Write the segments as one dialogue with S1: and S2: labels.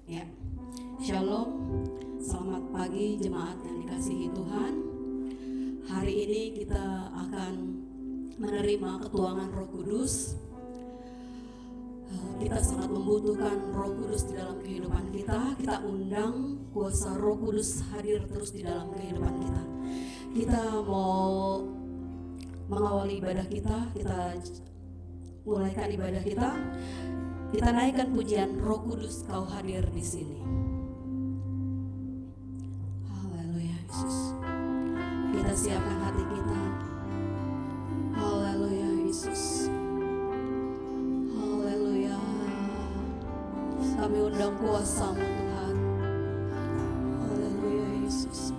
S1: Ya, Shalom, selamat pagi jemaat yang dikasihi Tuhan. Hari ini kita akan menerima ketuangan Roh Kudus. Kita sangat membutuhkan Roh Kudus di dalam kehidupan kita. Kita undang kuasa Roh Kudus hadir terus di dalam kehidupan kita. Kita mau mengawali ibadah kita mulaikan ibadah kita. Kita naikkan pujian Roh Kudus, Kau hadir di sini. Haleluya Yesus. Kita siapkan hati kita. Haleluya Yesus. Haleluya. Kami undang kuasa-Mu Tuhan. Haleluya Yesus.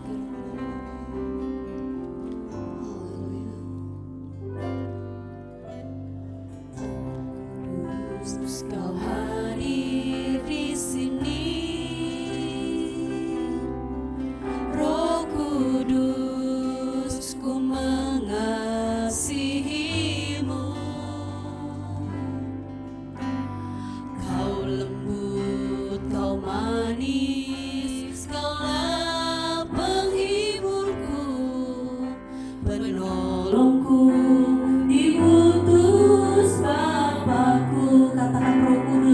S1: Kau hadir di sini, Roh Kudus, ku mengasihi-Mu. Kau lembut, Kau manis, Kaulah penghiburku, penolongku, diutus Bapakku. Katakan Roh Kudus.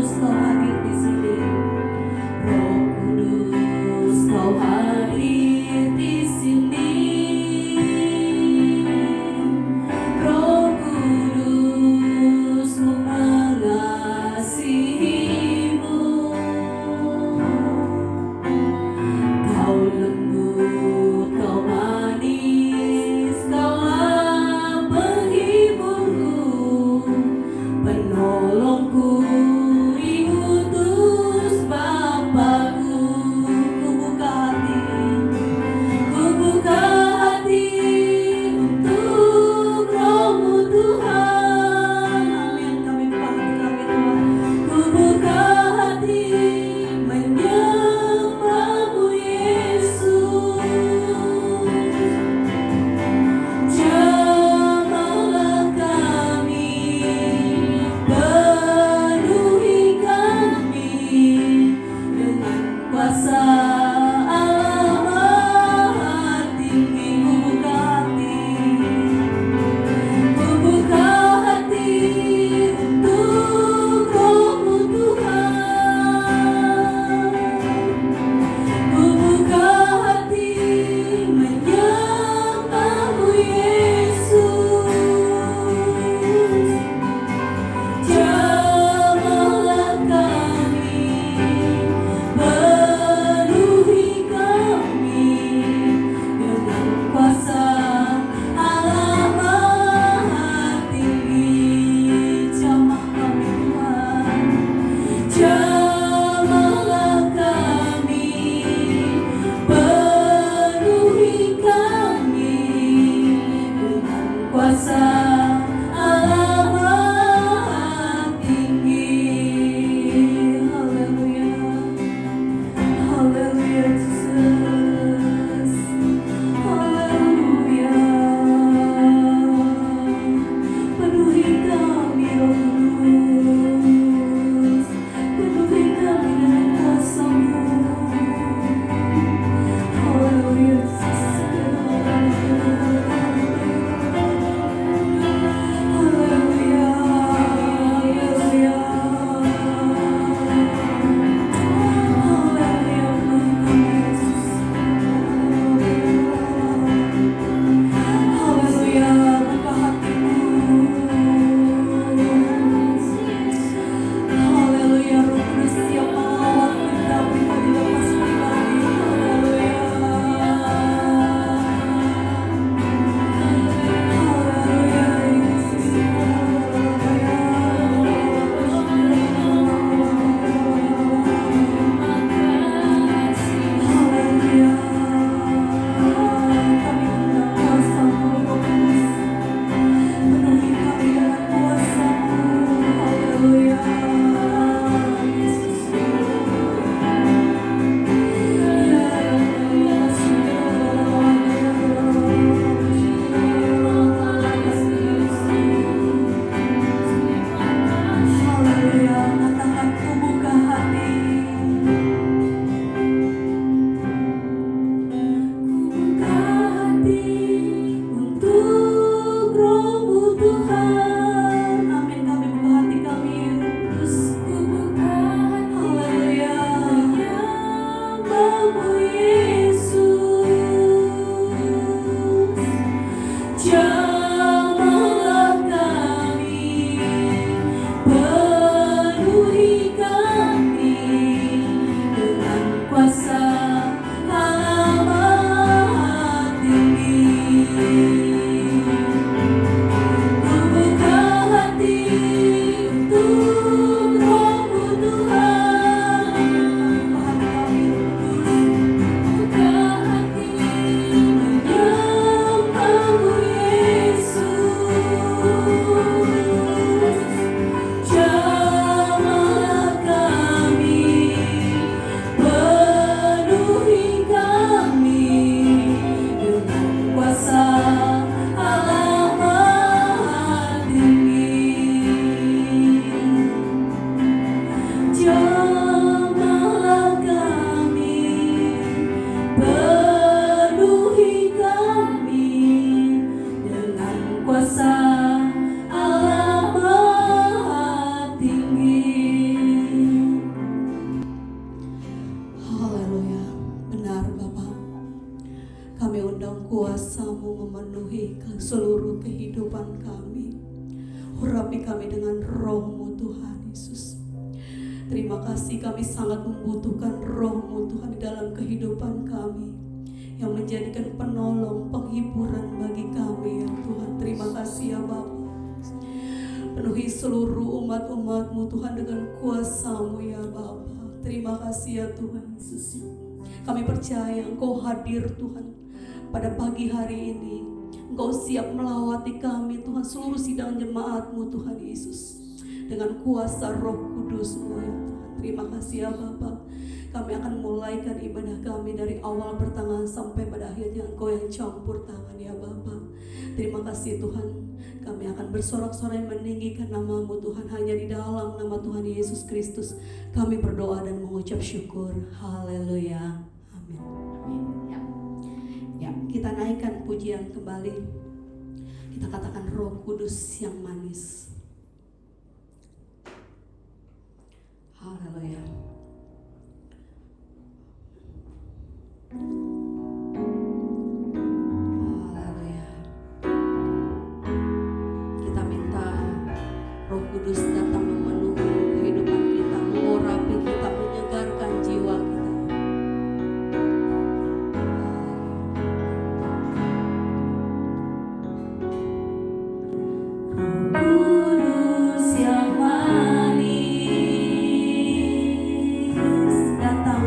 S1: Urapi kami dengan Roh-Mu Tuhan Yesus. Terima kasih, kami sangat membutuhkan Roh-Mu Tuhan di dalam kehidupan kami, yang menjadikan penolong, penghiburan bagi kami ya Tuhan. Terima kasih ya Bapa. Penuhi seluruh umat-umat-Mu Tuhan dengan kuasa-Mu ya Bapa. Terima kasih ya Tuhan Yesus. Kami percaya Engkau hadir Tuhan pada pagi hari ini. Engkau siap melawati kami Tuhan, seluruh sidang jemaat-Mu Tuhan Yesus, dengan kuasa Roh Kudus-Mu ya Tuhan. Terima kasih ya Bapa. Kami akan mulaikan ibadah kami dari awal pertengahan sampai pada akhirnya. Engkau yang campur tangan ya Bapa. Terima kasih Tuhan. Kami akan bersorak-sorai meninggikan nama-Mu Tuhan. Hanya di dalam nama Tuhan Yesus Kristus kami berdoa dan mengucap syukur. Haleluya. Amin. Ya, kita naikkan pujian kembali. Kita katakan Roh Kudus yang manis. Haleluya. Haleluya. Kita minta Roh Kudus datang memenuhi kehidupan kita, mengurapi kita, menyegarkan jiwa kita. Kudus yang manis, datang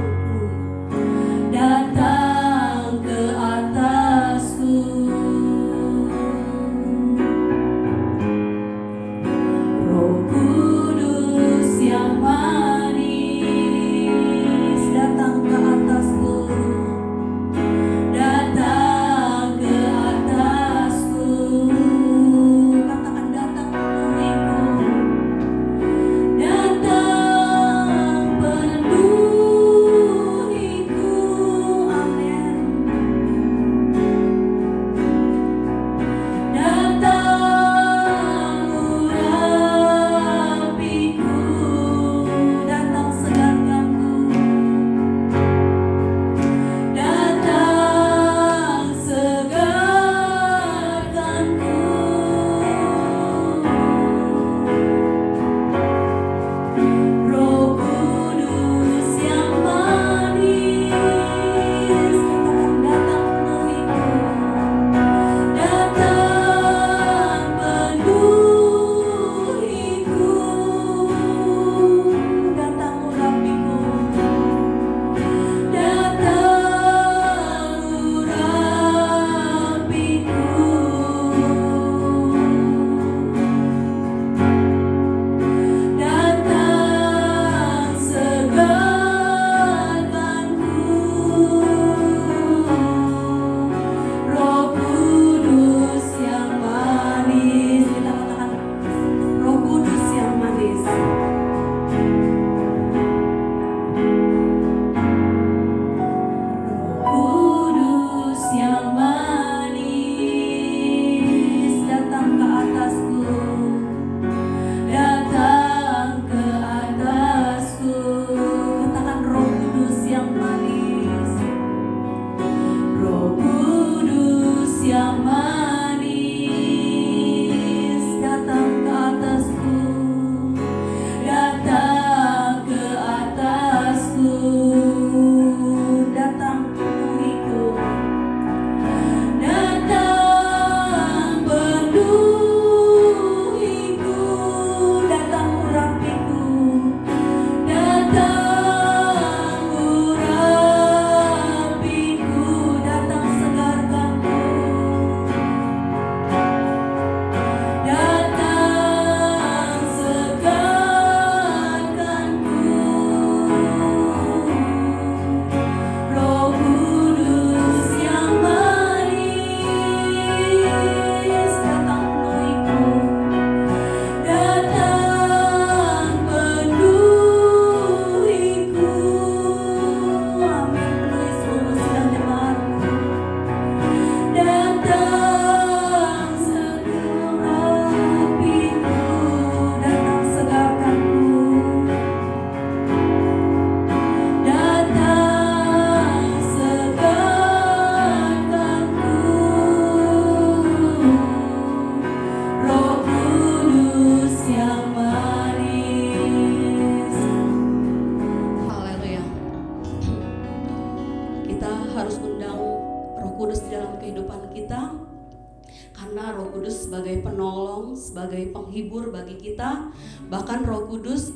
S1: penghibur bagi kita. Bahkan Roh Kudus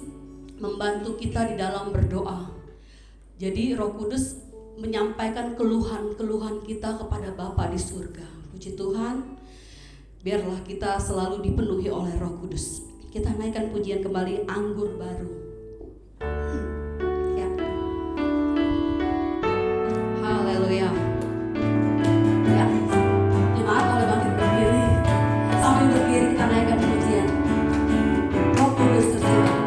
S1: membantu kita di dalam berdoa. Jadi Roh Kudus menyampaikan keluhan-keluhan kita kepada Bapa di surga. Puji Tuhan, biarlah kita selalu dipenuhi oleh Roh Kudus. Kita naikkan pujian kembali, Anggur Baru. Ya. Haleluya. Ya. Jemaat boleh bangkit berdiri. Sambil berdiri kita naikkan pujian. Roh Kudus tercurah.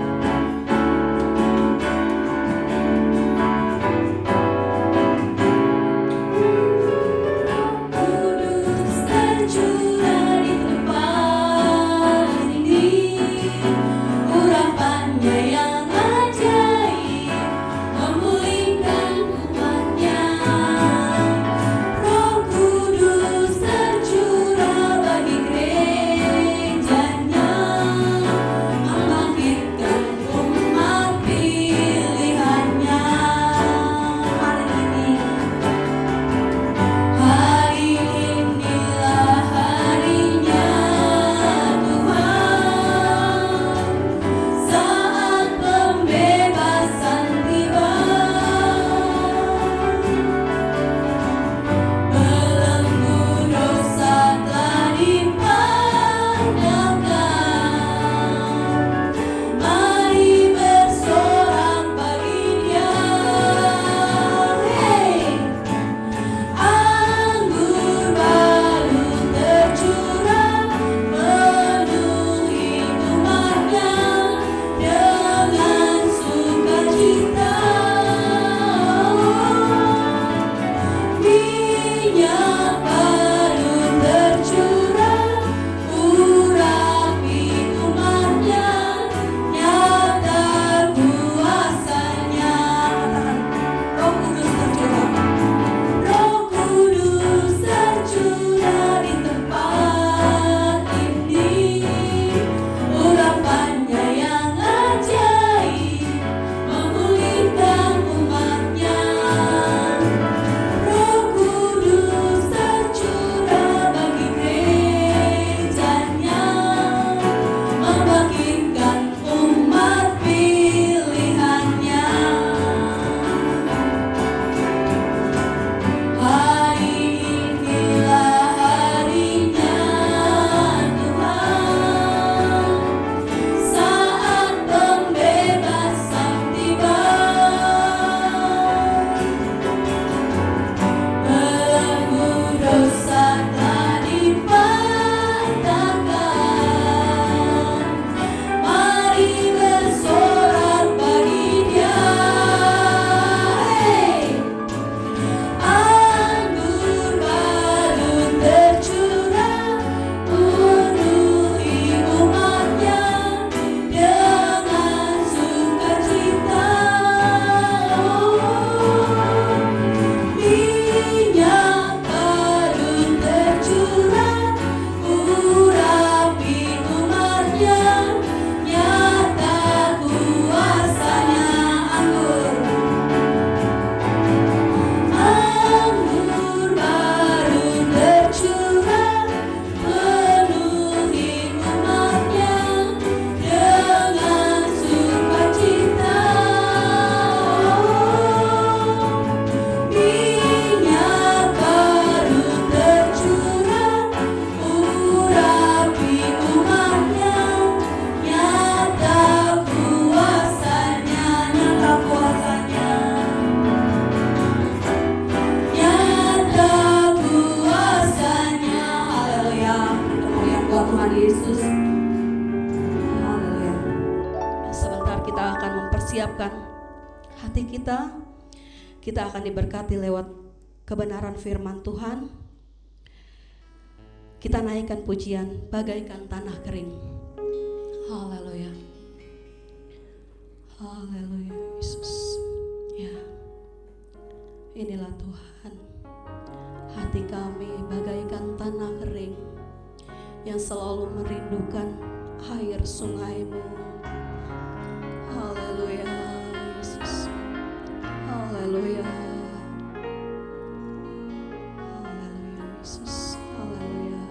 S1: Siapkan hati kita akan diberkati lewat kebenaran firman Tuhan. Kita naikkan pujian bagaikan tanah kering. Haleluya. Haleluya Yesus. Ya. Inilah Tuhan. Hati kami bagaikan tanah kering yang selalu merindukan air sungai-Mu. Haleluya Yesus. Haleluya. Haleluya Yesus. Haleluya.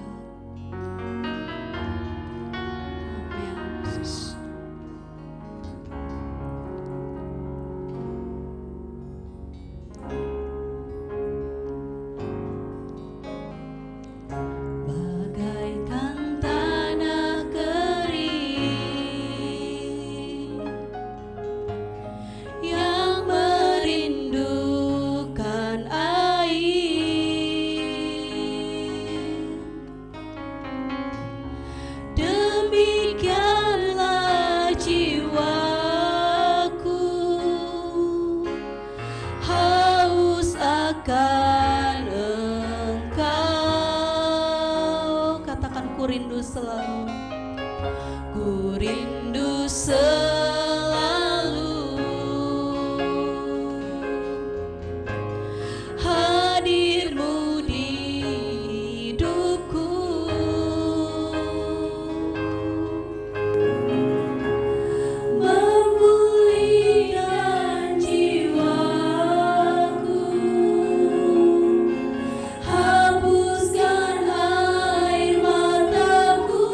S1: ku rindu selalu hadirmu di hidupku. Memulihkan jiwaku, hapuskan air mataku.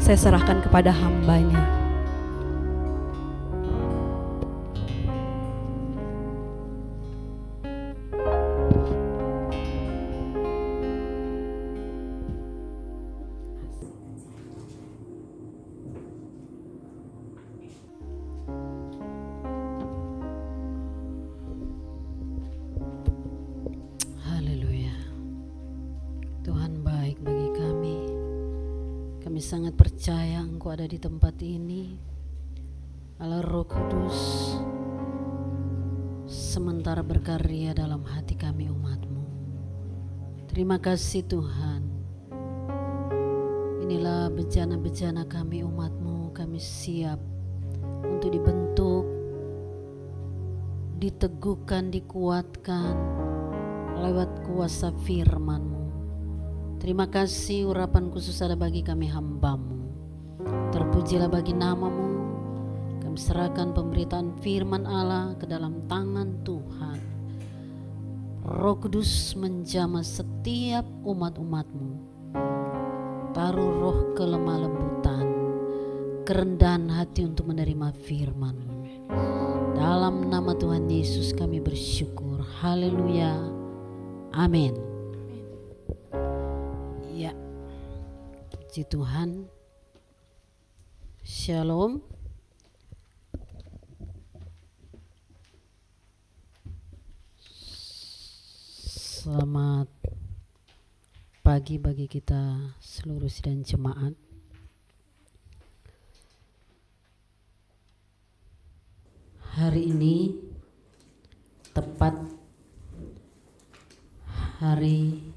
S1: Saya serahkan kepada hamba-Nya. Haleluya. Tuhan baik bagi kami. Kami sangat percaya Engkau ada di tempat ini, Allah Roh Kudus, sementara berkarya dalam hati kami umat-Mu. Terima kasih Tuhan. Inilah bejana-bejana kami umat-Mu, kami siap untuk dibentuk, diteguhkan, dikuatkan lewat kuasa firman-Mu. Terima kasih urapan khusus ada bagi kami hamba-Mu. Terpujilah bagi nama-Mu. Kami serahkan pemberitaan firman Allah ke dalam tangan Tuhan. Roh Kudus menjamah setiap umat-umat-Mu. Taruh roh kelemah lembutan, kerendahan hati untuk menerima firman-Mu. Dalam nama Tuhan Yesus kami bersyukur. Haleluya. Amin. Ya, puji Tuhan. Shalom. Selamat pagi bagi kita seluruh sidang jemaat. Hari ini tepat hari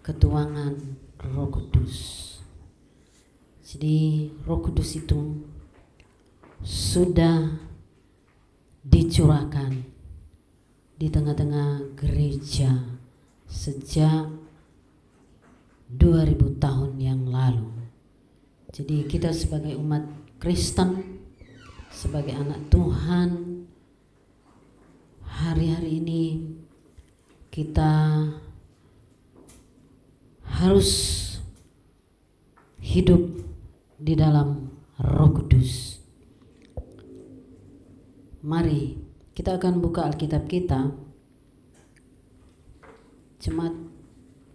S1: ketuangan Roh Kudus. Jadi Roh Kudus itu sudah dicurahkan di tengah-tengah gereja sejak 2000 tahun yang lalu. Jadi kita sebagai umat Kristen, sebagai anak Tuhan, hari-hari ini kita harus hidup di dalam Roh Kudus. Mari kita akan buka Alkitab kita. Jemaat,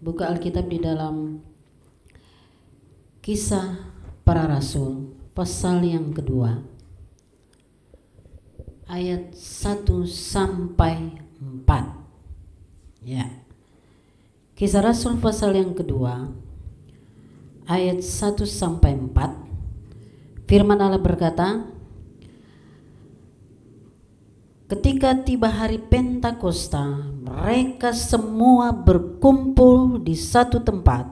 S1: buka Alkitab di dalam Kisah Para Rasul pasal yang kedua, ayat 1 sampai 4. Ya. Kisah Rasul pasal yang kedua ayat 1 sampai 4. Firman Allah berkata, ketika tiba hari Pentakosta, mereka semua berkumpul di satu tempat.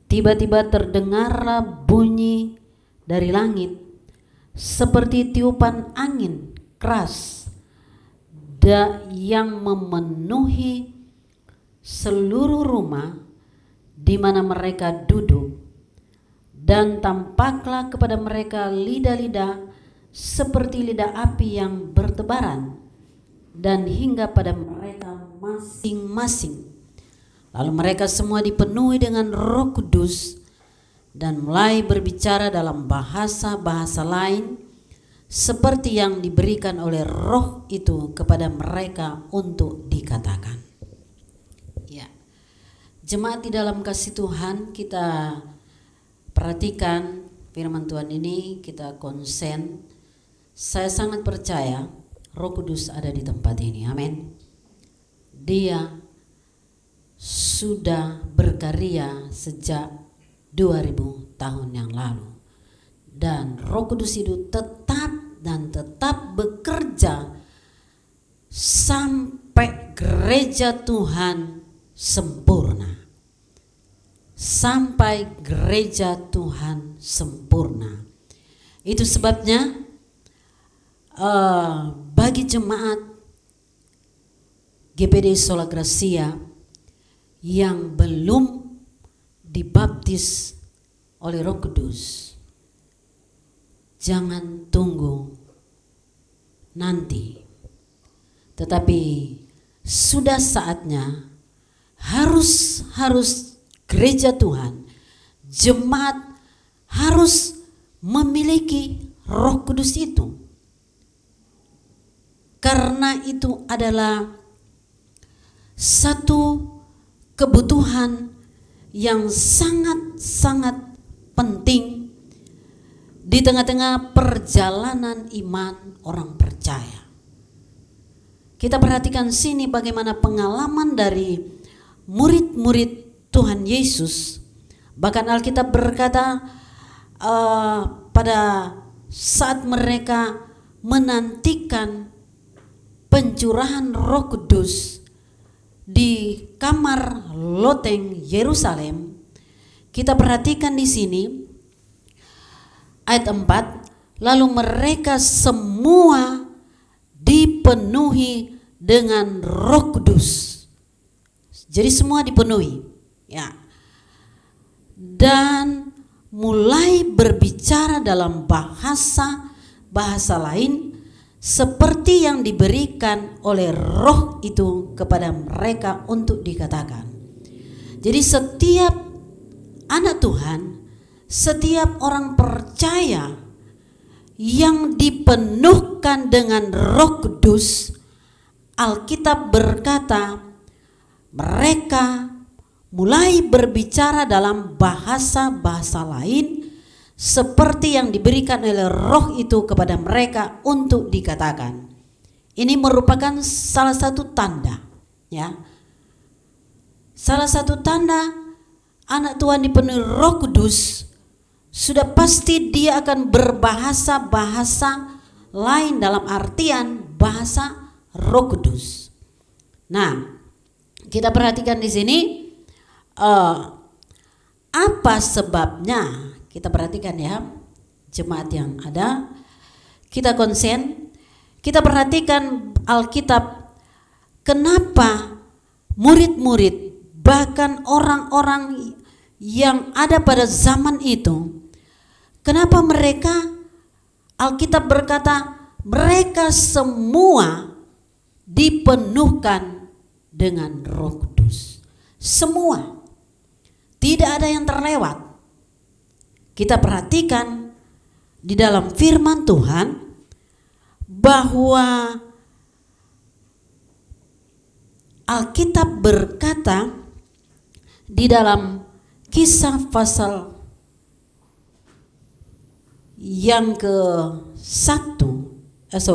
S1: Tiba-tiba terdengarlah bunyi dari langit seperti tiupan angin keras yang memenuhi seluruh rumah di mana mereka duduk, dan tampaklah kepada mereka lidah-lidah seperti lidah api yang bertebaran dan hingga pada mereka masing-masing. Lalu mereka semua dipenuhi dengan Roh Kudus dan mulai berbicara dalam bahasa-bahasa lain seperti yang diberikan oleh Roh itu kepada mereka untuk dikatakan. Jemaat di dalam kasih Tuhan, kita perhatikan firman Tuhan ini, kita konsen. Saya sangat percaya Roh Kudus ada di tempat ini. Amin. Dia sudah berkarya sejak 2000 tahun yang lalu. Dan Roh Kudus itu tetap bekerja sampai gereja Tuhan sempurna. Sampai gereja Tuhan sempurna. Itu sebabnya
S2: bagi jemaat GPD Sola Gracia yang belum dibaptis oleh Roh Kudus, jangan tunggu nanti, tetapi sudah saatnya harus gereja Tuhan, jemaat harus memiliki Roh Kudus itu, karena itu adalah satu kebutuhan yang sangat penting di tengah-tengah perjalanan iman orang percaya. Kita perhatikan sini bagaimana pengalaman dari murid-murid Tuhan Yesus. Bahkan Alkitab berkata pada saat mereka menantikan pencurahan Roh Kudus di kamar loteng Yerusalem, kita perhatikan di sini ayat 4, lalu mereka semua dipenuhi dengan Roh Kudus. Jadi semua dipenuhi, ya. Dan mulai berbicara dalam bahasa lain seperti yang diberikan oleh Roh itu kepada mereka untuk dikatakan. Jadi setiap anak Tuhan, setiap orang percaya yang dipenuhkan dengan Roh Kudus, Alkitab berkata mereka mulai berbicara dalam bahasa lain seperti yang diberikan oleh Roh itu kepada mereka untuk dikatakan. Ini merupakan salah satu tanda, ya. Salah satu tanda anak Tuhan dipenuhi Roh Kudus, sudah pasti dia akan berbahasa lain dalam artian bahasa Roh Kudus. Nah, kita perhatikan di sini apa sebabnya. Kita perhatikan ya, jemaat yang ada, kita konsen, kita perhatikan Alkitab, kenapa murid-murid bahkan orang-orang yang ada pada zaman itu, kenapa mereka, Alkitab berkata mereka semua dipenuhkan dengan Roh Kudus. Semua, tidak ada yang terlewat. Kita perhatikan di dalam firman Tuhan bahwa Alkitab berkata di dalam Kisah pasal yang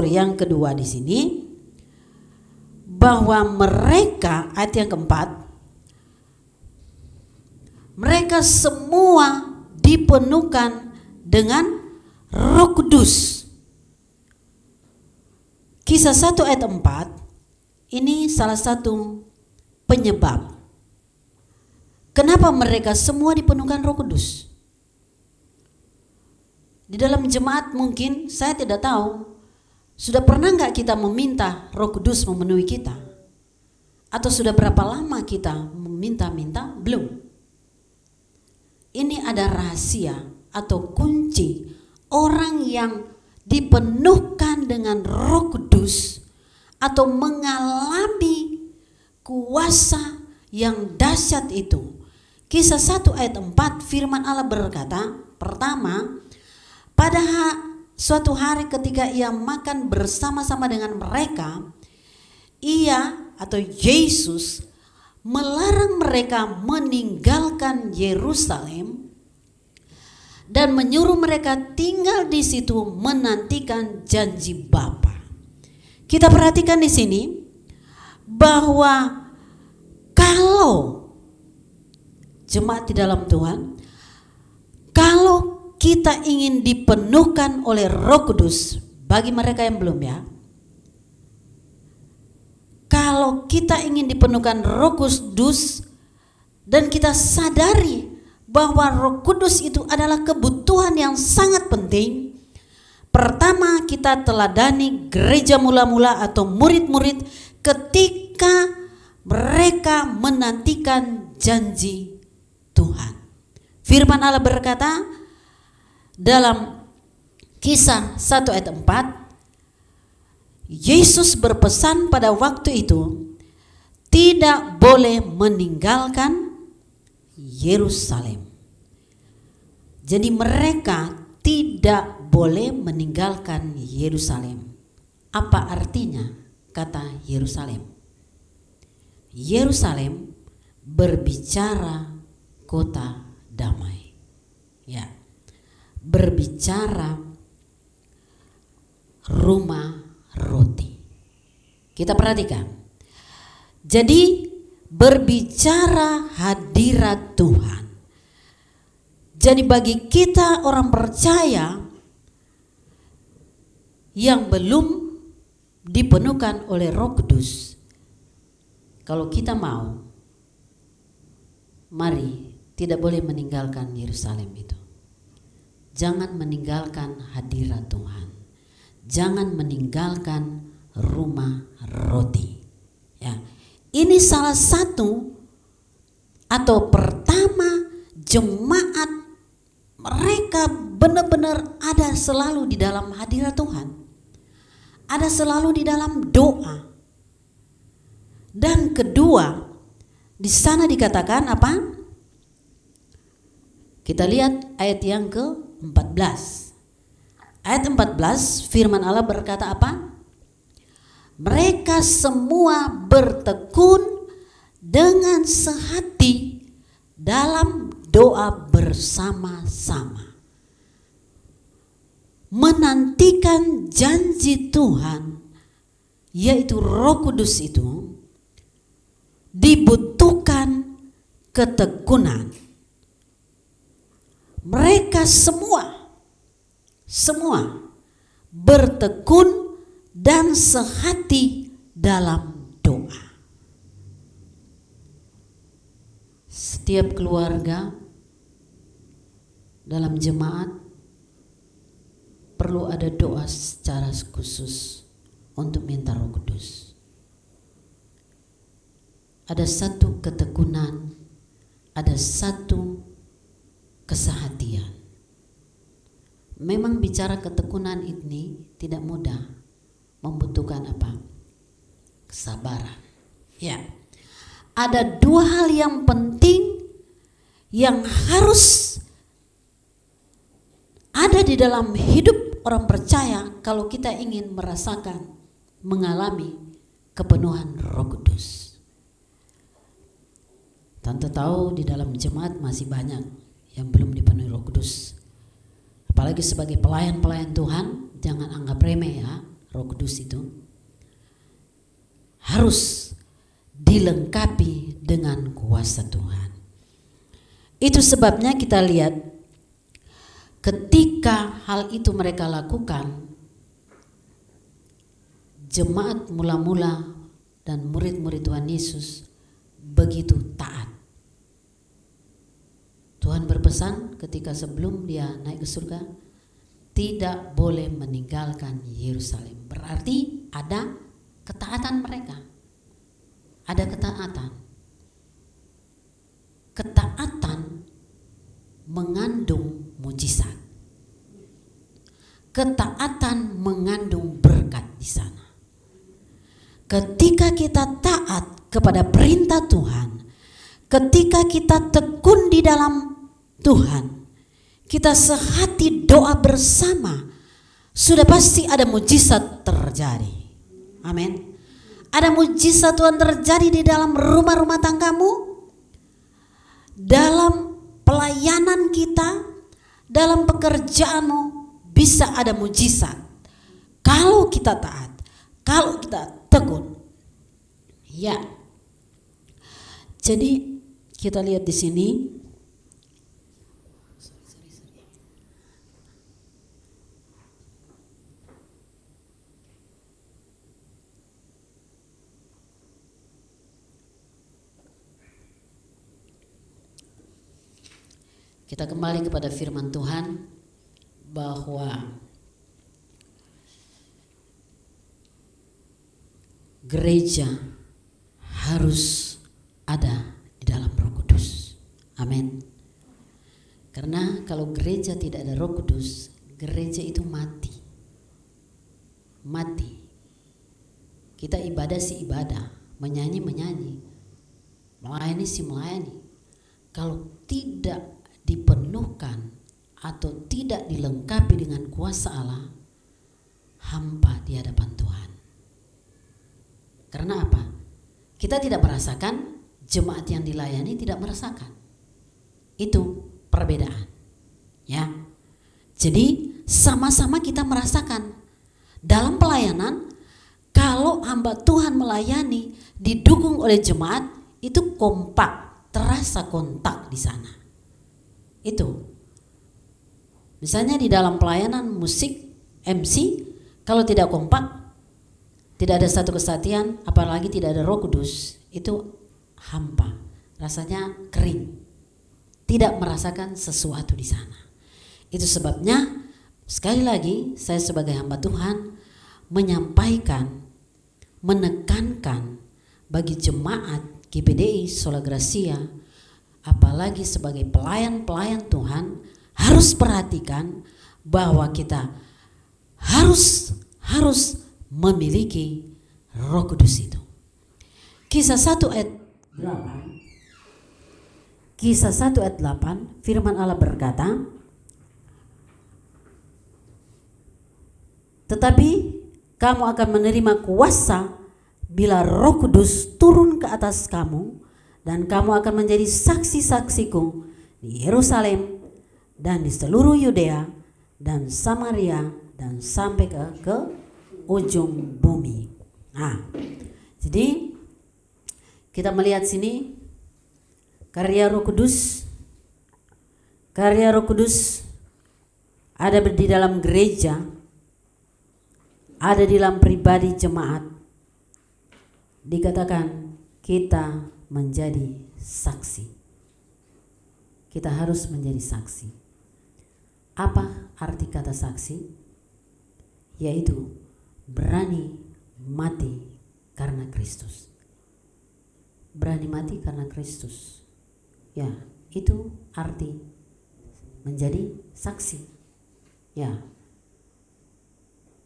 S2: yang kedua di sini, bahwa mereka, ayat yang keempat, mereka semua dipenuhkan dengan Roh Kudus. Kisah 1 ayat 4 ini salah satu penyebab kenapa mereka semua dipenuhkan Roh Kudus. Di dalam jemaat mungkin saya tidak tahu, sudah pernah enggak kita meminta Roh Kudus memenuhi kita? Atau sudah berapa lama kita meminta-minta? Belum. Ini ada rahasia atau kunci orang yang dipenuhkan dengan Roh Kudus atau mengalami kuasa yang dahsyat itu. Kisah 1 ayat 4 firman Allah berkata, pertama, pada suatu hari ketika ia makan bersama-sama dengan mereka, ia atau Yesus melarang mereka meninggalkan Yerusalem dan menyuruh mereka tinggal di situ menantikan janji Bapa. Kita perhatikan di sini bahwa kalau jemaat di dalam Tuhan, kalau kita ingin dipenuhkan oleh Roh Kudus, bagi mereka yang belum ya, kalau kita ingin dipenuhkan Roh Kudus dan kita sadari bahwa Roh Kudus itu adalah kebutuhan yang sangat penting, pertama kita teladani gereja mula-mula atau murid-murid ketika mereka menantikan janji Tuhan. Firman Allah berkata dalam Kisah 1 ayat 4, Yesus berpesan pada waktu itu tidak boleh meninggalkan Yerusalem. Jadi mereka tidak boleh meninggalkan Yerusalem. Apa artinya kata Yerusalem? Yerusalem berbicara kota damai. Ya. Berbicara rumah roti. Kita perhatikan. Jadi berbicara hadirat Tuhan. Jadi bagi kita orang percaya yang belum dipenuhkan oleh Roh Kudus, kalau kita mau, mari tidak boleh meninggalkan Yerusalem itu. Jangan meninggalkan hadirat Tuhan. Jangan meninggalkan rumah roti. Ya. Ini salah satu atau pertama jemaat mereka benar-benar ada selalu di dalam hadirat Tuhan. Ada selalu di dalam doa. Dan kedua, di sana dikatakan apa? Kita lihat ayat yang ke-14. Ayat 14 firman Allah berkata apa? Mereka semua bertekun dengan sehati dalam doa bersama-sama, menantikan janji Tuhan, yaitu Roh Kudus itu. Dibutuhkan ketekunan. Mereka semua bertekun dan sehati dalam doa. Setiap keluarga dalam jemaat perlu ada doa secara khusus untuk minta Roh Kudus. Ada satu ketekunan, ada satu kesehatian. Memang bicara ketekunan ini tidak mudah, membutuhkan apa? Kesabaran. Ya. Ada dua hal yang penting yang harus ada di dalam hidup orang percaya kalau kita ingin merasakan, mengalami kepenuhan Roh Kudus. Tante tahu di dalam jemaat masih banyak yang belum dipenuhi Roh Kudus. Apalagi sebagai pelayan-pelayan Tuhan, jangan anggap remeh ya, Roh Kudus itu harus dilengkapi dengan kuasa Tuhan. Itu sebabnya kita lihat ketika hal itu mereka lakukan, jemaat mula-mula dan murid-murid Tuhan Yesus begitu taat. Tuhan berpesan ketika sebelum dia naik ke surga, tidak boleh meninggalkan Yerusalem. Berarti ada ketaatan mereka. Ada ketaatan. Ketaatan mengandung mujizat. Ketaatan mengandung berkat di sana. Ketika kita taat kepada perintah Tuhan, ketika kita tekun di dalam Tuhan, kita sehati doa bersama, sudah pasti ada mujizat terjadi. Amin. Ada mujizat Tuhan terjadi di dalam rumah-rumah tanggamu, dalam pelayanan kita, dalam pekerjaanmu bisa ada mujizat. Kalau kita taat, kalau kita tekun. Ya. Jadi kita lihat di sini. Kita kembali kepada firman Tuhan bahwa gereja harus ada di dalam Roh Kudus. Amin. Karena kalau gereja tidak ada Roh Kudus, gereja itu mati. Mati. Kita ibadah sih ibadah, menyanyi, melayani sih melayani. Kalau tidak dipenuhkan atau tidak dilengkapi dengan kuasa Allah, hampa di hadapan Tuhan. Karena apa? Kita tidak merasakan, jemaat yang dilayani tidak merasakan. Itu perbedaan. Ya. Jadi sama-sama kita merasakan dalam pelayanan. Kalau hamba Tuhan melayani didukung oleh jemaat, itu kompak, terasa kontak di sana. Itu. Misalnya di dalam pelayanan musik, MC, kalau tidak kompak, tidak ada satu kesatuan, apalagi tidak ada Roh Kudus, itu hampa, rasanya kering, tidak merasakan sesuatu di sana. Itu sebabnya sekali lagi saya sebagai hamba Tuhan menyampaikan, menekankan bagi jemaat GPDI Sola Gracia, apalagi sebagai pelayan-pelayan Tuhan, harus perhatikan bahwa kita harus memiliki Roh Kudus itu. Kisah 1 ayat 8. Kisah 1 ayat 8, firman Allah berkata, tetapi kamu akan menerima kuasa bila Roh Kudus turun ke atas kamu, dan kamu akan menjadi saksi-saksiku di Yerusalem dan di seluruh Yudea dan Samaria dan sampai ke ujung bumi. Nah, jadi kita melihat sini karya Roh Kudus. Karya Roh Kudus ada di dalam gereja, ada di dalam pribadi jemaat. Dikatakan kita menjadi saksi. Kita harus menjadi saksi. Apa arti kata saksi? Yaitu berani mati karena Kristus. Berani mati karena Kristus. Ya, itu arti menjadi saksi. Ya.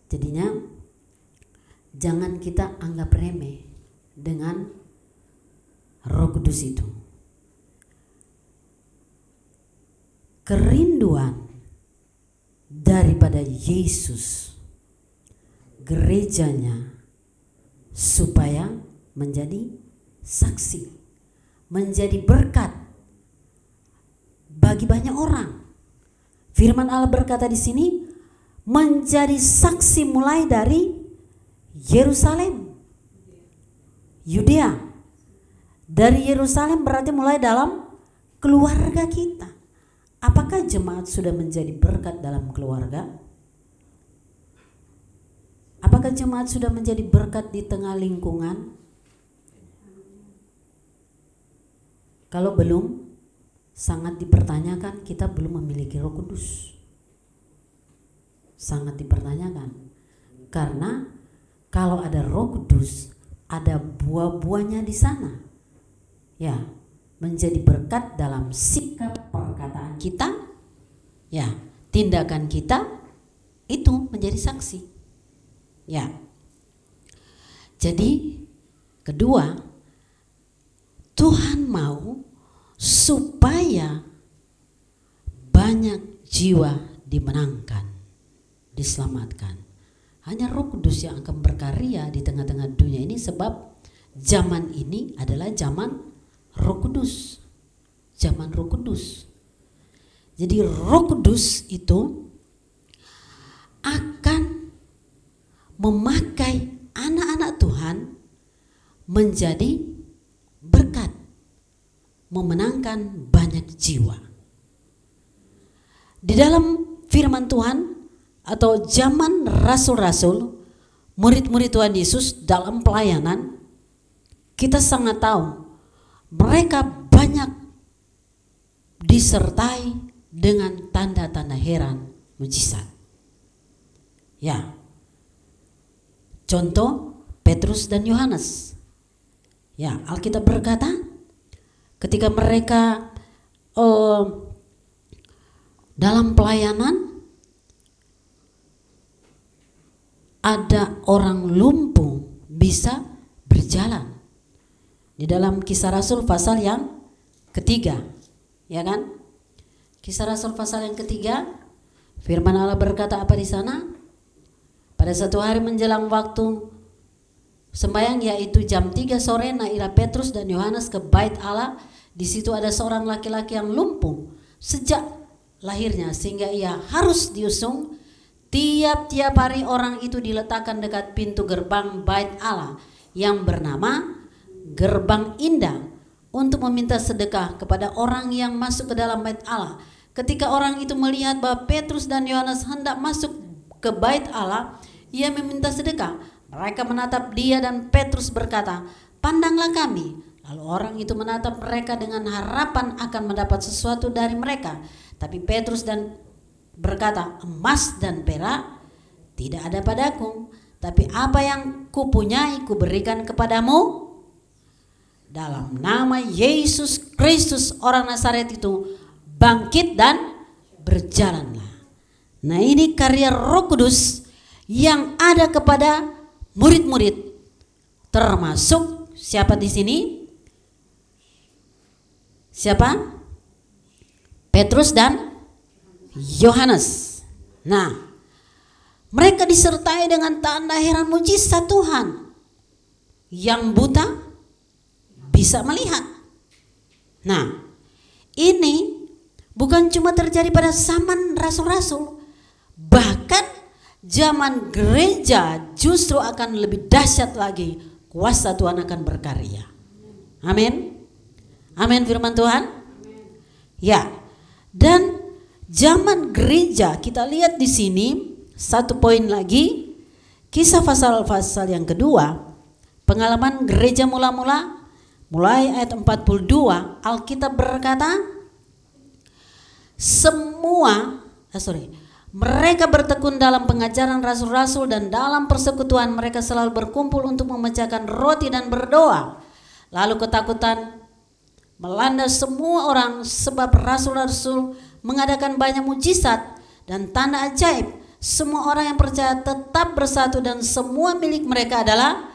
S2: Jadinya jangan kita anggap remeh dengan Roh Kudus itu. Kerinduan daripada Yesus gerejanya supaya menjadi saksi, menjadi berkat bagi banyak orang. Firman Allah berkata di sini, menjadi saksi mulai dari Yerusalem, Yudea. Dari Yerusalem berarti mulai dalam keluarga kita. Apakah jemaat sudah menjadi berkat dalam keluarga? Apakah jemaat sudah menjadi berkat di tengah lingkungan? Kalau belum, sangat dipertanyakan kita belum memiliki Roh Kudus. Sangat dipertanyakan. Karena kalau ada Roh Kudus, ada buah-buahnya di sana. Ya, menjadi berkat dalam sikap perkataan kita, ya, tindakan kita, itu menjadi saksi. Ya. Jadi kedua, Tuhan mau supaya banyak jiwa dimenangkan, diselamatkan. Hanya Roh Kudus yang akan berkarya di tengah-tengah dunia ini, sebab zaman ini adalah zaman Roh Kudus. Zaman Roh Kudus. Jadi Roh Kudus itu akan memakai anak-anak Tuhan menjadi berkat, memenangkan banyak jiwa. Di dalam firman Tuhan atau zaman rasul-rasul, murid-murid Tuhan Yesus dalam pelayanan, kita sangat tahu mereka banyak disertai dengan tanda-tanda heran, mujizat. Ya. Contoh Petrus dan Yohanes. Ya, Alkitab berkata ketika mereka dalam pelayanan, ada orang lumpuh bisa berjalan. Di dalam Kisah Rasul pasal yang ketiga, ya kan? Kisah Rasul pasal yang ketiga, firman Allah berkata apa di sana? Pada satu hari menjelang waktu sembahyang, yaitu jam 3 sore, naiklah Petrus dan Yohanes ke bait Allah. Di situ ada seorang laki-laki yang lumpuh sejak lahirnya, sehingga ia harus diusung. Tiap-tiap hari orang itu diletakkan dekat pintu gerbang bait Allah yang bernama Gerbang Indah untuk meminta sedekah kepada orang yang masuk ke dalam bait Allah. Ketika orang itu melihat bahwa Petrus dan Yohanes hendak masuk ke bait Allah, ia meminta sedekah. Mereka menatap dia dan Petrus berkata, "Pandanglah kami." Lalu orang itu menatap mereka dengan harapan akan mendapat sesuatu dari mereka. Tapi Petrus dan berkata, "Emas dan perak tidak ada padaku, tapi apa yang kupunyai kuberikan kepadamu. Dalam nama Yesus Kristus orang Nazaret itu, bangkit dan berjalanlah." Nah, ini karya Roh Kudus yang ada kepada murid-murid, termasuk siapa di sini? Siapa? Petrus dan Yohanes. Nah, mereka disertai dengan tanda heran mujizat Tuhan. Yang buta bisa melihat. Nah, ini bukan cuma terjadi pada zaman rasul-rasul, bahkan zaman gereja justru akan lebih dahsyat lagi. Kuasa Tuhan akan berkarya. Amin. Amin firman Tuhan. Ya. Dan zaman gereja, kita lihat di sini satu poin lagi, Kisah pasal yang kedua, pengalaman gereja mula-mula, mulai ayat 42, Alkitab berkata, mereka bertekun dalam pengajaran rasul-rasul dan dalam persekutuan mereka selalu berkumpul untuk memecahkan roti dan berdoa. Lalu ketakutan melanda semua orang sebab rasul-rasul mengadakan banyak mujizat dan tanda ajaib. Semua orang yang percaya tetap bersatu dan semua milik mereka adalah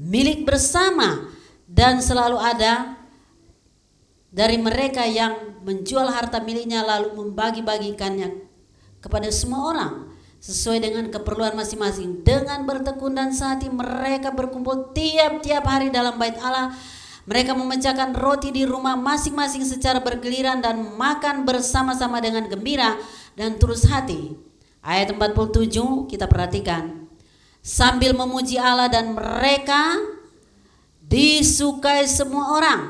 S2: milik bersama. Dan selalu ada dari mereka yang menjual harta miliknya lalu membagi-bagikannya kepada semua orang sesuai dengan keperluan masing-masing. Dengan bertekun dan sehati mereka berkumpul tiap-tiap hari dalam bait Allah. Mereka memecahkan roti di rumah masing-masing secara bergiliran dan makan bersama-sama dengan gembira dan tulus hati. Ayat 47 kita perhatikan. Sambil memuji Allah dan mereka disukai semua orang.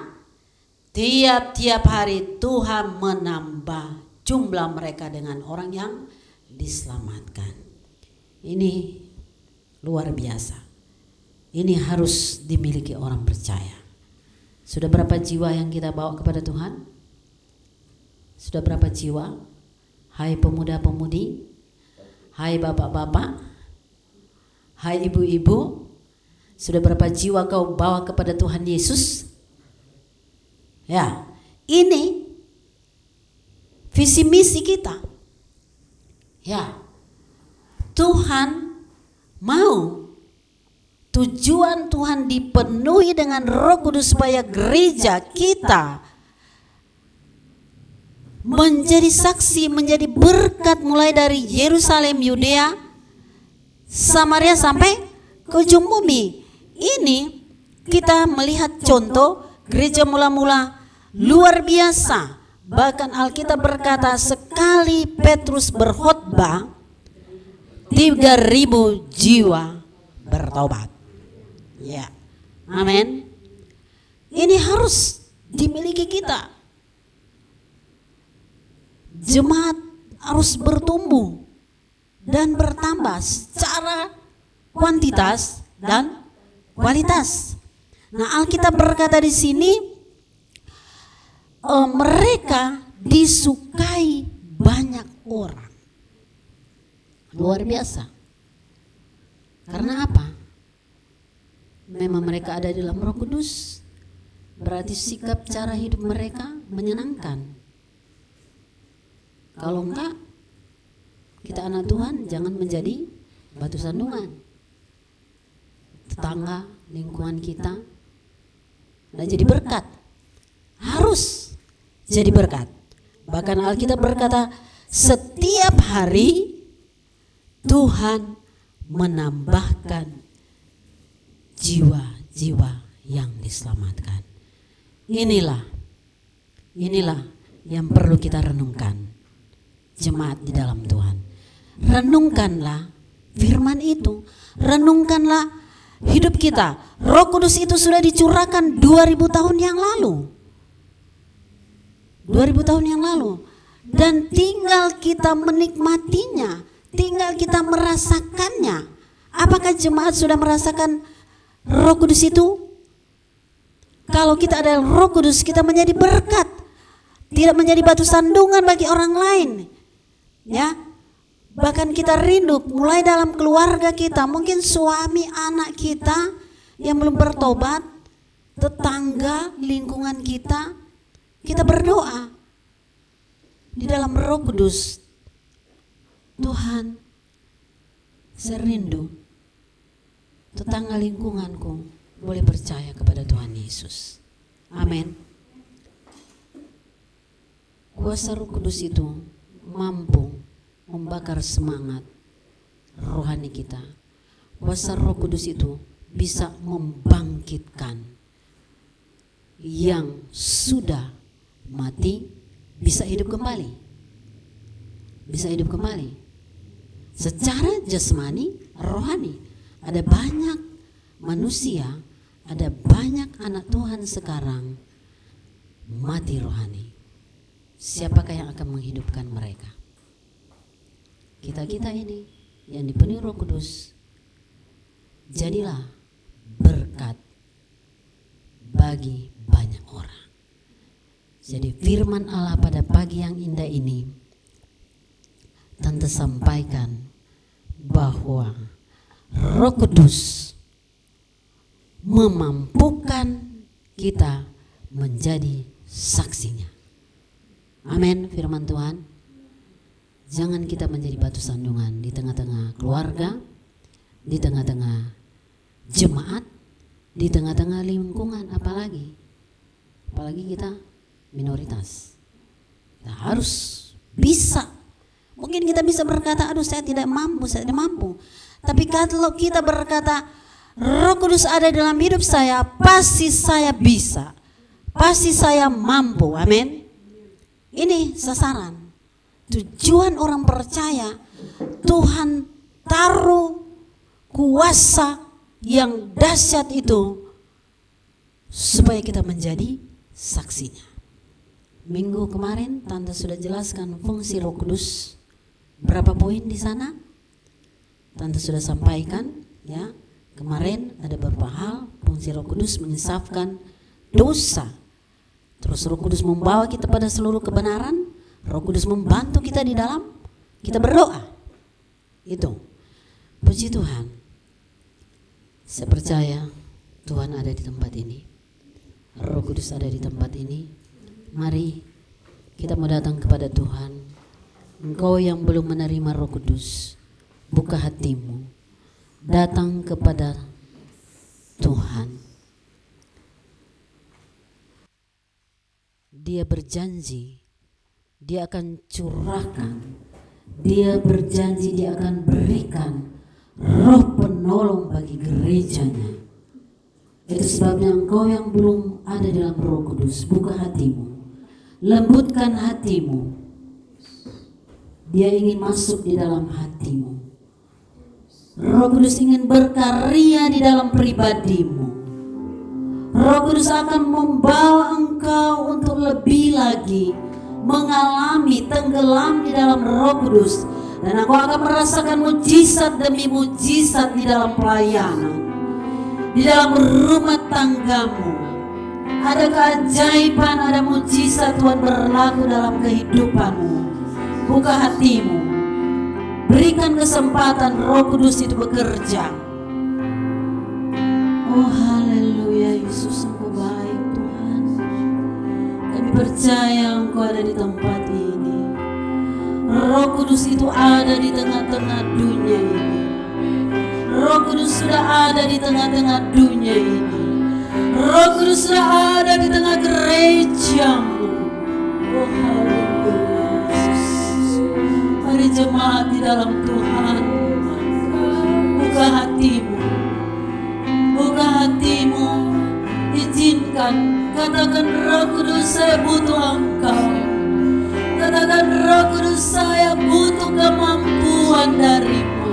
S2: Tiap-tiap hari Tuhan menambah jumlah mereka dengan orang yang diselamatkan. Ini luar biasa. Ini harus dimiliki orang percaya. Sudah berapa jiwa yang kita bawa kepada Tuhan? Sudah berapa jiwa? Hai pemuda-pemudi, hai bapak-bapak, hai ibu-ibu, sudah berapa jiwa kau bawa kepada Tuhan Yesus? Ya, ini visi misi kita. Ya, Tuhan mau tujuan Tuhan dipenuhi dengan Roh Kudus supaya gereja kita menjadi saksi, menjadi berkat mulai dari Yerusalem, Yudea, Samaria sampai ke ujung bumi. Ini kita melihat contoh gereja mula-mula luar biasa. Bahkan Alkitab berkata sekali Petrus berkhotbah 3.000 jiwa bertobat. Ya, amin. Ini harus dimiliki kita. Jemaat harus bertumbuh dan bertambah secara kuantitas dan kualitas. Nah, Alkitab berkata di sini mereka disukai banyak orang. Luar biasa. Karena apa? memang mereka ada di dalam Roh Kudus, berarti sikap cara hidup mereka menyenangkan. Kalau enggak, kita anak Tuhan jangan menjadi batu sandungan. Tetangga, lingkungan kita nah jadi berkat, harus jadi berkat. Bahkan Alkitab berkata setiap hari Tuhan menambahkan jiwa-jiwa yang diselamatkan. Inilah yang perlu kita renungkan, jemaat di dalam Tuhan. Renungkanlah firman itu, renungkanlah hidup kita. Roh Kudus itu sudah dicurahkan 2000 tahun yang lalu. 2000 tahun yang lalu. Dan tinggal kita menikmatinya, tinggal kita merasakannya. Apakah jemaat sudah merasakan Roh Kudus itu? Kalau kita ada Roh Kudus, kita menjadi berkat, tidak menjadi batu sandungan bagi orang lain. Ya, bahkan kita rindu mulai dalam keluarga kita, mungkin suami anak kita yang belum bertobat, tetangga, lingkungan kita berdoa di dalam Roh Kudus. Tuhan, saya rindu tetangga lingkunganku boleh percaya kepada Tuhan Yesus. Amin. Kuasa Roh Kudus itu mampu membakar semangat rohani kita. Kuasa Roh Kudus itu bisa membangkitkan yang sudah mati, bisa hidup kembali. Bisa hidup kembali. Secara jasmani, rohani. Ada banyak manusia, ada banyak anak Tuhan sekarang mati rohani. Siapakah yang akan menghidupkan mereka? Kita ini yang dipenuhi Roh Kudus, jadilah berkat bagi banyak orang. Jadi firman Allah pada pagi yang indah ini, Tante sampaikan bahwa Roh Kudus memampukan kita menjadi saksinya. Amin, firman Tuhan. Jangan kita menjadi batu sandungan di tengah-tengah keluarga, di tengah-tengah jemaat, di tengah-tengah lingkungan, apalagi kita minoritas. Kita harus bisa. Mungkin kita bisa berkata, aduh saya tidak mampu. Tapi kalau kita berkata, Roh Kudus ada dalam hidup saya, pasti saya bisa. Pasti saya mampu. Amin. Ini sasaran. Tujuan orang percaya, Tuhan taruh kuasa yang dahsyat itu supaya kita menjadi saksinya. Minggu kemarin Tante sudah jelaskan fungsi Roh Kudus. Berapa poin di sana? Tante sudah sampaikan, ya. Kemarin ada beberapa hal. Fungsi Roh Kudus mengisafkan dosa. Terus Roh Kudus membawa kita pada seluruh kebenaran. Roh Kudus membantu kita di dalam kita berdoa. Itu. Puji Tuhan. Saya percaya Tuhan ada di tempat ini. Roh Kudus ada di tempat ini. Mari kita mau datang kepada Tuhan. Engkau yang belum menerima Roh Kudus, buka hatimu. Datang kepada Tuhan. Dia berjanji Dia akan curahkan, Dia berjanji Dia akan berikan Roh penolong bagi gerejanya. Itu sebabnya engkau yang belum ada dalam Roh Kudus, buka hatimu, lembutkan hatimu. Dia ingin masuk di dalam hatimu. Roh Kudus ingin berkarya di dalam pribadimu. Roh Kudus akan membawa engkau untuk lebih lagi mengalami tenggelam di dalam Roh Kudus, dan engkau akan merasakan mujizat demi mujizat di dalam pelayanan, di dalam rumah tanggamu. Ada keajaiban, ada mujizat Tuhan berlaku dalam kehidupanmu. Buka hatimu, berikan kesempatan Roh Kudus itu bekerja. Oh haleluya, Yesus Engkau baik Tuhan. Kami percaya Engkau ada di tempat ini. Roh Kudus itu ada di tengah-tengah dunia ini. Roh Kudus sudah ada di tengah-tengah dunia ini. Roh Kudus sudah ada di tengah gerejamu. Oh haleluya Yesus. Mari jemaat di dalam Tuhan, buka hatimu, buka hatimu, izinkan, katakan Roh Kudus saya butuh Engkau. Katakan Roh Kudus saya butuh kemampuan darimu.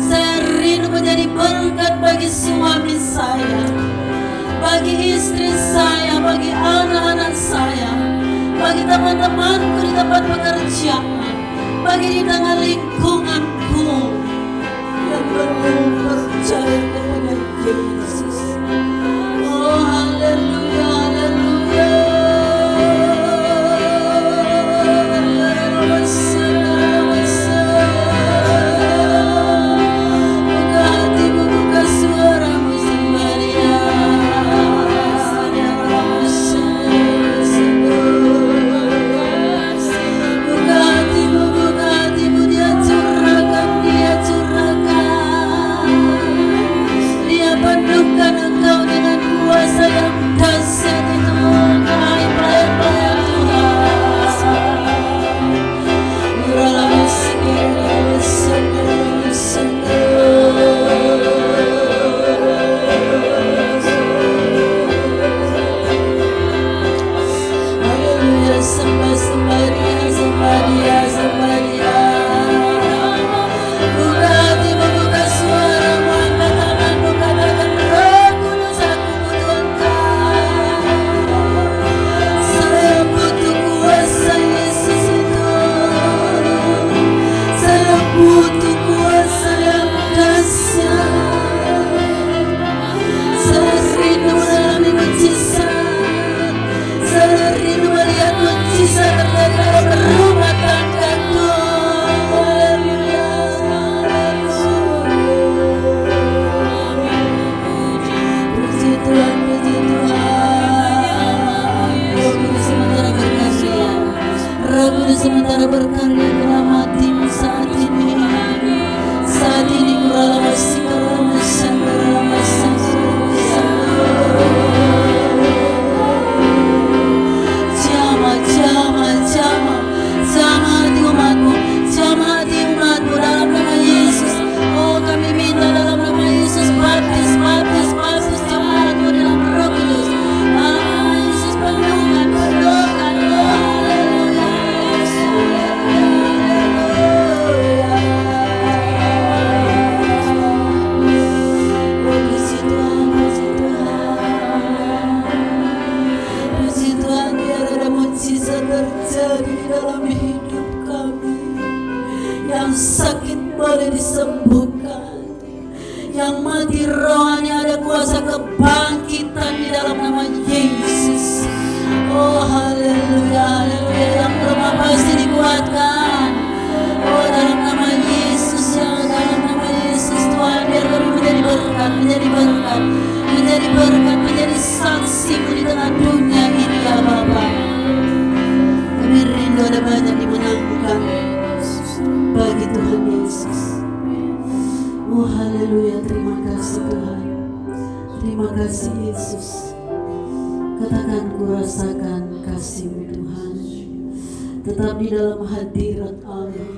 S2: Saya rindu menjadi berkat bagi suami saya, bagi istri saya, bagi anak-anak saya, bagi teman-temanku di tempat pekerjaan, bagi di tengah lingkunganku yang belum percaya kepada Yesus. Oh haleluya, haleluya. Sementara berkarya dalam hatimu saat ini, kurang masih jama hati umatmu, dalam nama Yesus. Oh kami minta dalam nama Yesus, baptis jemaatmu dalam Roh Kudus. Yesus penuhkan, terjadi dalam hidup kami. Yang sakit boleh disembuhkan, yang mati rohani ada kuasa kebangkitan di dalam nama Yesus. Oh haleluya, haleluya. Yang lemah pasti dikuatkan. Oh dalam nama Yesus, ya dalam nama Yesus Tuhan, biar kami menjadi berkat, menjadi saksimu di tengah dunia ini ya Bapa. Kami rindu ada banyak dimenangkan bagi Tuhan Yesus. Oh haleluya, terima kasih Tuhan. Terima kasih Yesus. Katakan ku rasakan kasih-Mu Tuhan. Tetap di dalam hadirat Allah.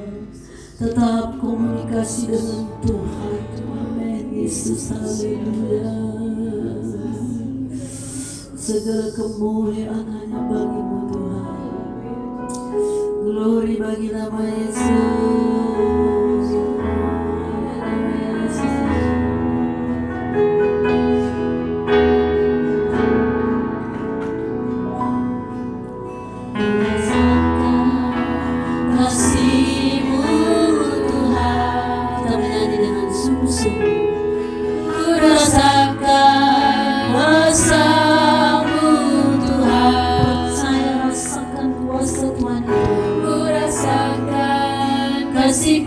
S2: Tetap komunikasi dengan Tuhan. Amin Yesus, haleluya. Segala kemuliaan hanya bagi-Mu Tuhan. Glory bagi nama Yesus. Kasih-Mu Tuhan. Kita menyanyi dengan sungguh-sungguh. Ku rasakan kuasa-Mu Tuhan. Percaya rasakan kuasa Tuhan itu. Ku rasakan kasih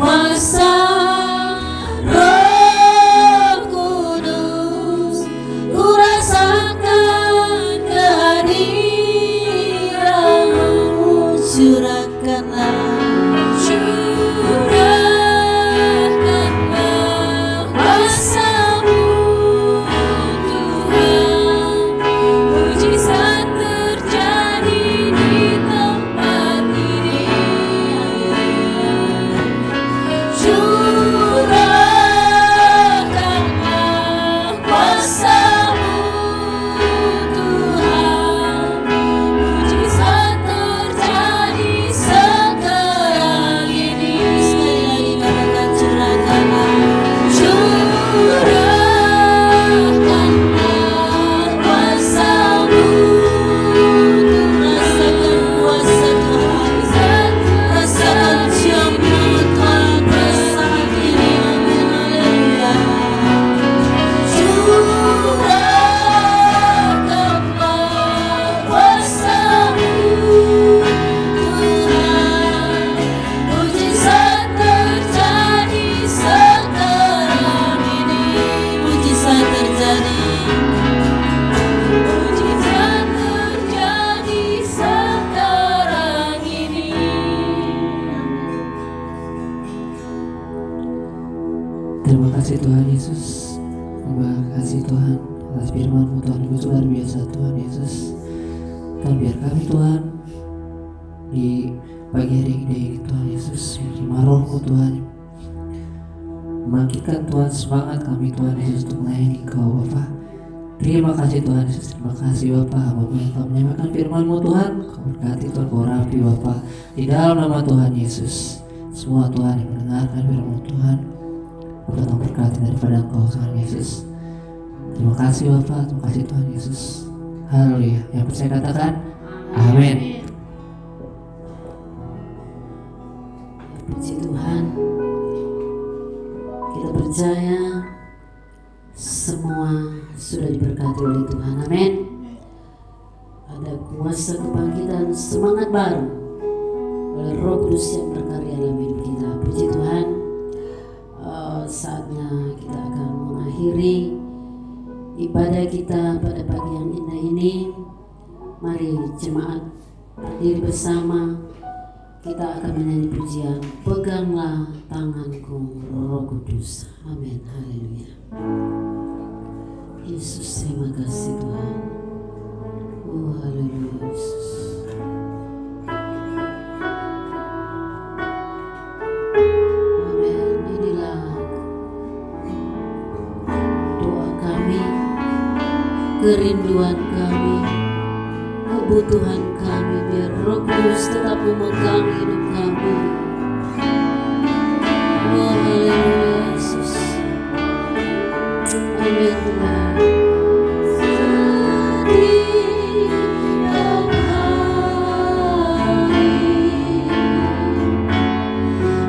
S3: Terima kasih Tuhan atas firman-Mu Tuhan, begitu luar biasa Tuhan Yesus. Tuhan, biar kami Tuhan di pagi hari ini Tuhan Yesus, menerima Roh-Mu Tuhan, membangkitkan Tuhan semangat kami Tuhan Yesus untuk melayani Kau Bapa. Terima kasih Tuhan Yesus, terima kasih Bapa. Hamba yang telah menyampaikan firman-Mu Tuhan, Kau berkati Tuhan, Kau rapi Bapa, di dalam nama Tuhan Yesus. Semua Tuhan yang mendengarkan firman-Mu Tuhan, Tuhan berkati daripada Engkau Tuhan Yesus. Terima kasih Bapa, terima kasih Tuhan Yesus. Haleluya. Yang percaya katakan amin.
S2: Puji Tuhan, kita percaya semua sudah diberkati oleh Tuhan. Amin. Ada kuasa kebangkitan, semangat baru oleh Roh Kudus yang berkarya dalam hidup kita. Puji Tuhan. Saatnya kita akan mengakhiri ibadah kita pada pagi yang indah ini. Mari jemaat berdiri bersama. Kita akan menyanyi pujian Peganglah Tanganku Roh Kudus. Amin. Haleluya. Yesus, terima kasih Tuhan. Oh haleluya Yesus. Amin. Inilah doa kami, kerinduan kami, kebutuhan kami, biar Roh Kudus tetap memegang hidup kami. Oh haleluya Yesus. Amin Tuhan. Setiap hari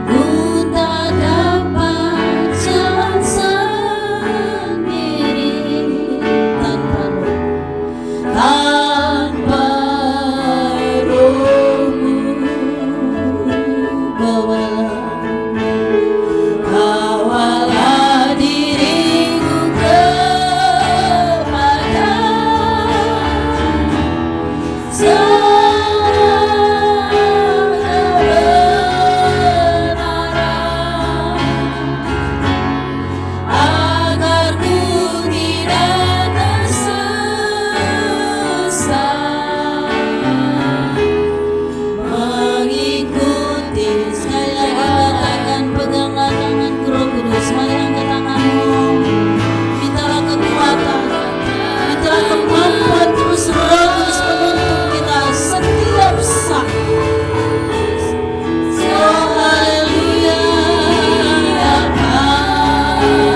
S2: ku tak dapat jalan sendiri tanpa Roh-Mu. Bawalah diriku kepada kebenaran, agar ku tidak tersesat, mengikuti. Sekali lagi katakan, peganglah tanganku Roh Kudus. Mari angkat tanganmu, mintalah kekuatan, mintalah kemampuan terus Roh Kudus menuntun kita setiap saat. Oh haleluya. Setiap hari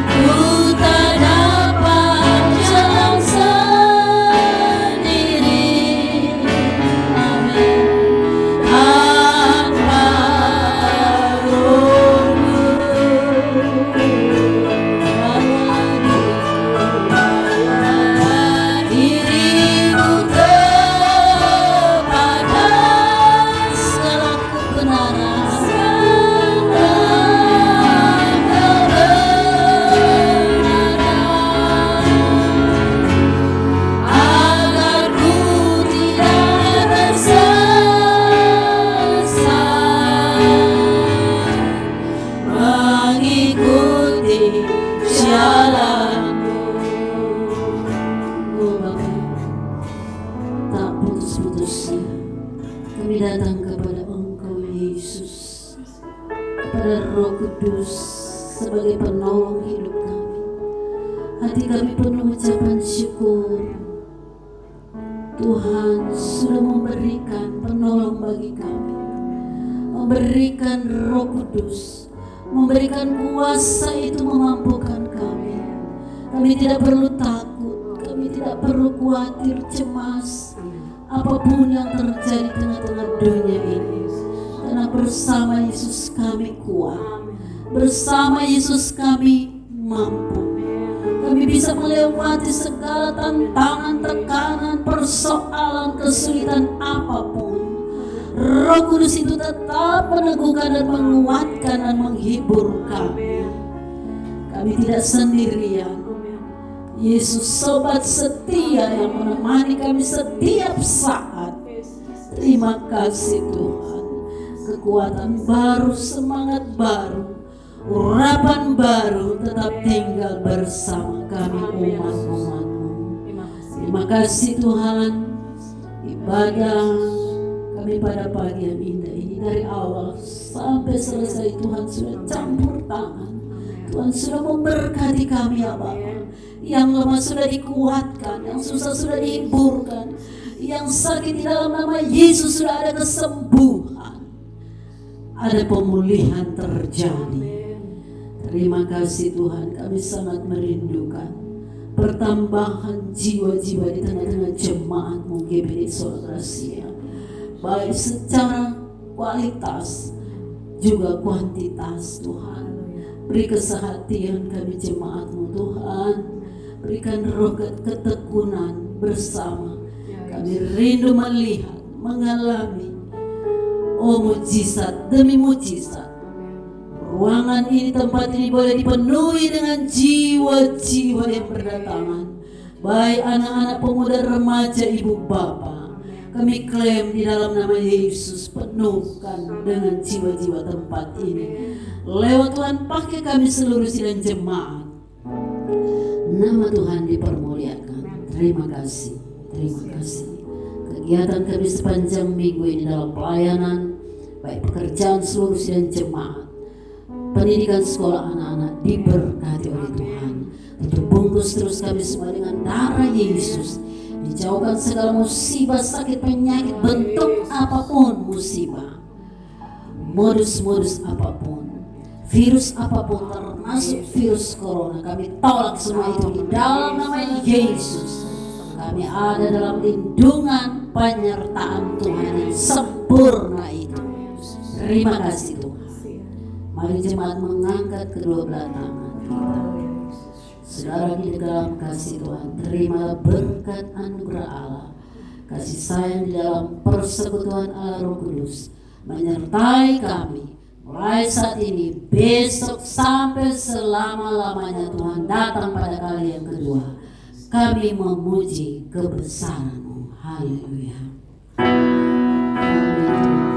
S2: ku tak dapat jalan sendiri. Amin. Tanpa Roh-Mu. Bawa diriku kepada segala kebenaran, agar ku tidak tersesat, mengikuti jalanmu. Oh Bapa, tak putus-putusnya kami datang kepada Engkau Yesus, kepada Roh Kudus sebagai penolong hidup kami. Hati kami penuh ucapan syukur. Tuhan sudah memberikan penolong bagi kami, memberikan Roh Kudus, memberikan kuasa itu memampukan kami. Kami tidak perlu takut, kami tidak perlu khawatir, cemas apapun yang terjadi di tengah-tengah dunia ini, karena bersama Yesus kami kuat, bersama Yesus kami mampu. Kami bisa melewati segala tantangan, tekanan, persoalan, kesulitan apapun. Roh Kudus itu tetap meneguhkan dan menguatkan dan menghibur kami. Kami tidak sendirian. Yesus sobat setia yang menemani kami setiap saat. Terima kasih Tuhan. Kekuatan baru, semangat baru urapan baru tetap tinggal bersama kami umat-umat-Mu. Terima kasih Tuhan, ibadah kami pada pagi yang indah ini dari awal sampai selesai Tuhan sudah campur tangan. Tuhan sudah memberkati kami ya Bapa. Yang lemah sudah dikuatkan, yang susah sudah dihiburkan, yang sakit di dalam nama Yesus sudah ada kesembuhan, ada pemulihan terjadi. Terima kasih Tuhan, kami sangat merindukan pertambahan jiwa-jiwa di tengah-tengah jemaat-Mu GBI Solo Gracia, baik secara kualitas juga kuantitas. Tuhan, beri kesehatan kami jemaat-Mu Tuhan, berikan roh ketekunan bersama. Kami rindu melihat, mengalami mujizat demi mujizat. Ruangan ini, tempat ini boleh dipenuhi dengan jiwa-jiwa yang berdatangan, baik anak-anak, pemuda, remaja, ibu bapa. Kami klaim di dalam nama Yesus, penuhkan dengan jiwa-jiwa tempat ini. Lewat Tuhan, pakai kami seluruh sidang jemaat. Nama Tuhan dipermuliakan. Terima kasih, terima kasih. Kegiatan kami sepanjang minggu ini dalam pelayanan, baik pekerjaan seluruh sidang jemaat, pendidikan sekolah anak-anak diberkati oleh Tuhan. Untuk bungkus terus kami semua dengan darah Yesus. Dijauhkan segala musibah, sakit, penyakit, bentuk apapun musibah, modus-modus apapun, virus apapun, termasuk virus corona. Kami tolak semua itu di dalam nama Yesus. Kami ada dalam lindungan penyertaan Tuhan yang sempurna itu. Terima kasih Tuhan. Mari jemaat mengangkat kedua belah tangan kita. Saudara di dalam kasih Tuhan, terimalah berkat anugerah Allah, kasih sayang di dalam persekutuan Allah Roh Kudus menyertai kami mulai saat ini, besok sampai selama-lamanya. Tuhan datang pada kali yang kedua. Kami memuji kebesaran-Mu. Haleluya. Amin.